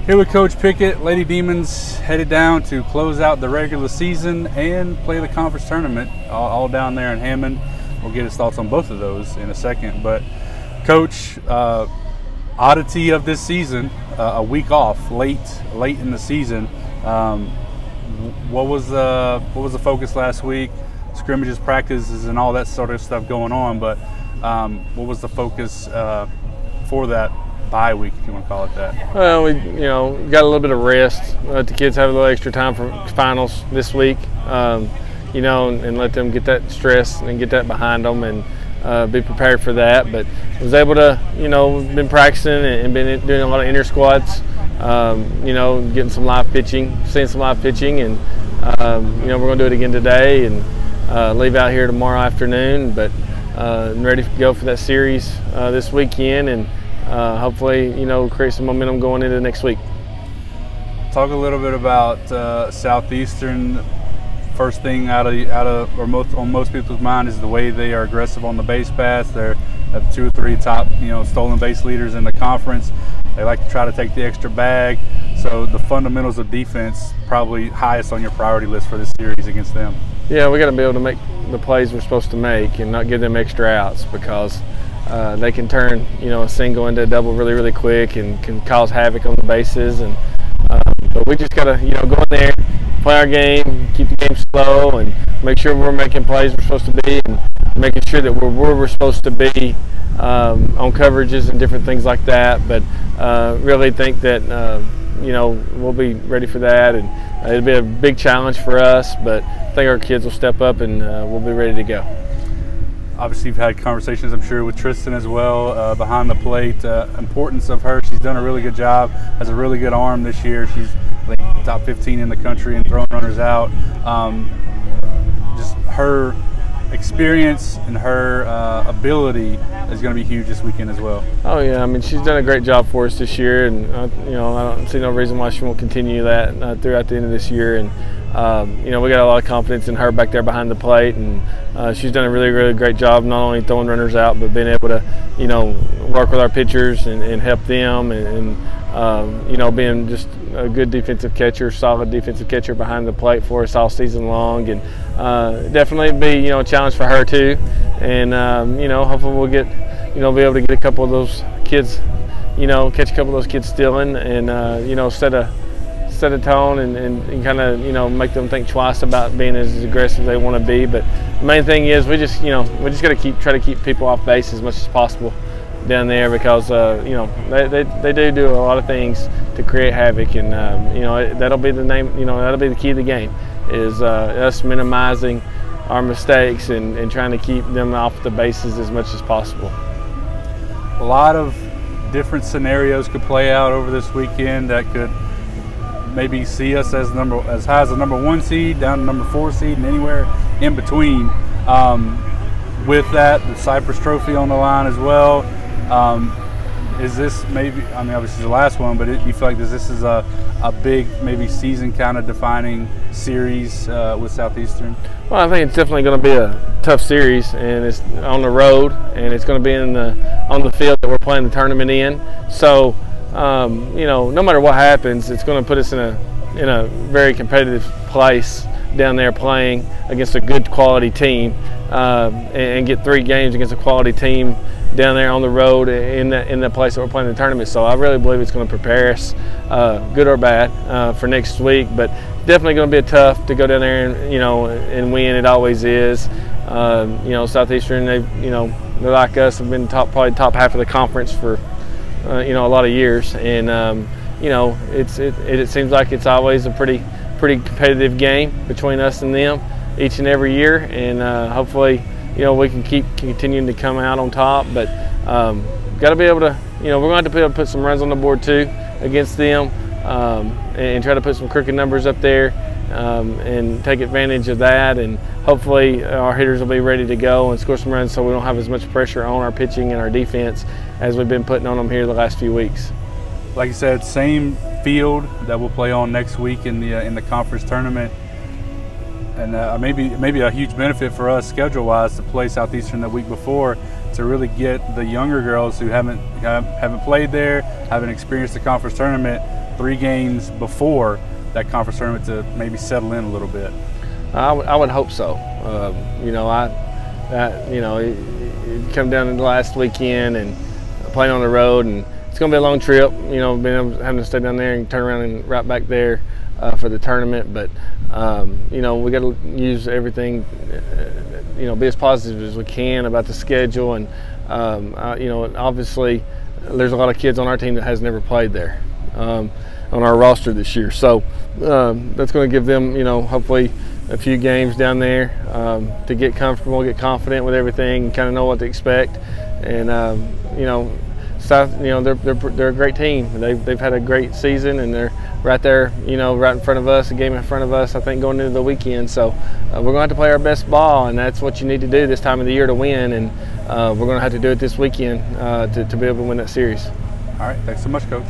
Here with Coach Pickett, Lady Demons headed down to close out the regular season and play the conference tournament, all down there in Hammond. We'll get his thoughts on both of those in a second. But Coach, oddity of this season, a week off, late in the season. What was the focus last week? Scrimmages, practices, and all that sort of stuff going on. But what was the focus for that bye week, if you want to call it that? Well, we got a little bit of rest. Let the kids have a little extra time for finals this week, and let them get that stress and get that behind them and be prepared for that. But I was able to, been practicing and been doing a lot of inter squads, getting some live pitching, seeing some live pitching, and we're going to do it again today and leave out here tomorrow afternoon. But I'm ready to go for that series this weekend, and hopefully, create some momentum going into next week. Talk a little bit about Southeastern. First thing on most people's mind is the way they are aggressive on the base paths. They're 2 or 3 top, stolen base leaders in the conference. They like to try to take the extra bag. So the fundamentals of defense probably highest on your priority list for this series against them. Yeah, we got to be able to make the plays we're supposed to make and not give them extra outs, because they can turn, a single into a double really, really quick and can cause havoc on the bases. And but we just gotta, go in there, play our game, keep the game slow, and make sure we're making plays we're supposed to be, and making sure that we're where we're supposed to be on coverages and different things like that. But really think that we'll be ready for that, and it'll be a big challenge for us. But I think our kids will step up, and we'll be ready to go. Obviously, you've had conversations, I'm sure, with Tristan as well, behind the plate. Importance of her. She's done a really good job, has a really good arm this year. She's like top 15 in the country and throwing runners out. Just her experience and her ability is going to be huge this weekend as well. Oh yeah, I mean, she's done a great job for us this year, and I don't see no reason why she won't continue that throughout the end of this year. And we got a lot of confidence in her back there behind the plate, and she's done a really, really great job, not only throwing runners out, but being able to, work with our pitchers and help them, and being just a good defensive catcher, solid defensive catcher behind the plate for us all season long. And definitely be, a challenge for her too. And, hopefully we'll get, be able to get a couple of those kids, catch a couple of those kids stealing, and, set a tone and kind of make them think twice about being as aggressive as they want to be. But the main thing is we just got to try to keep people off base as much as possible down there, because they do a lot of things to create havoc, and that'll be the name, that'll be the key of the game, is us minimizing our mistakes and trying to keep them off the bases as much as possible. A lot of different scenarios could play out over this weekend that could maybe see us as high as the number 1 seed, down to number 4 seed, and anywhere in between. With that, the Cypress Trophy on the line as well. Is this maybe, obviously it's the last one, but you feel like this is a big, maybe season kind of defining series with Southeastern? Well, I think it's definitely going to be a tough series, and it's on the road, and it's going to be on the field that we're playing the tournament in. So, no matter what happens, it's going to put us in a very competitive place down there, playing against a good quality team, and get 3 games against a quality team down there on the road in the place that we're playing the tournament. So I really believe it's going to prepare us, good or bad, for next week. But definitely going to be tough to go down there and win. It always is. Southeastern, they're like us, have been probably top half of the conference for a lot of years, and it seems like it's always a pretty competitive game between us and them each and every year, and hopefully we can keep continuing to come out on top. But got to be able to, we're going to have to be able to put some runs on the board too against them, and try to put some crooked numbers up there, and take advantage of that. And hopefully our hitters will be ready to go and score some runs, so we don't have as much pressure on our pitching and our defense as we've been putting on them here the last few weeks. Like you said, same field that we'll play on next week in the conference tournament. And maybe a huge benefit for us schedule-wise to play Southeastern the week before, to really get the younger girls who haven't played there, haven't experienced the conference tournament, 3 games before that conference tournament to maybe settle in a little bit? I would hope so. You know, it come down to the last weekend and playing on the road, and it's going to be a long trip. You know, having to stay down there and turn around and right back there for the tournament. But you know, we got to use everything. You know, be as positive as we can about the schedule, and you know, obviously there's a lot of kids on our team that has never played there on our roster this year. So that's going to give them, you know, hopefully a few games down there to get comfortable, get confident with everything, and kind of know what to expect. And you know, South, you know, they're a great team. They've had a great season, and they're right there, you know, right in front of us, a game in front of us, I think, going into the weekend. So we're going to have to play our best ball, and that's what you need to do this time of the year to win. And we're going to have to do it this weekend to be able to win that series. All right, thanks so much, Coach.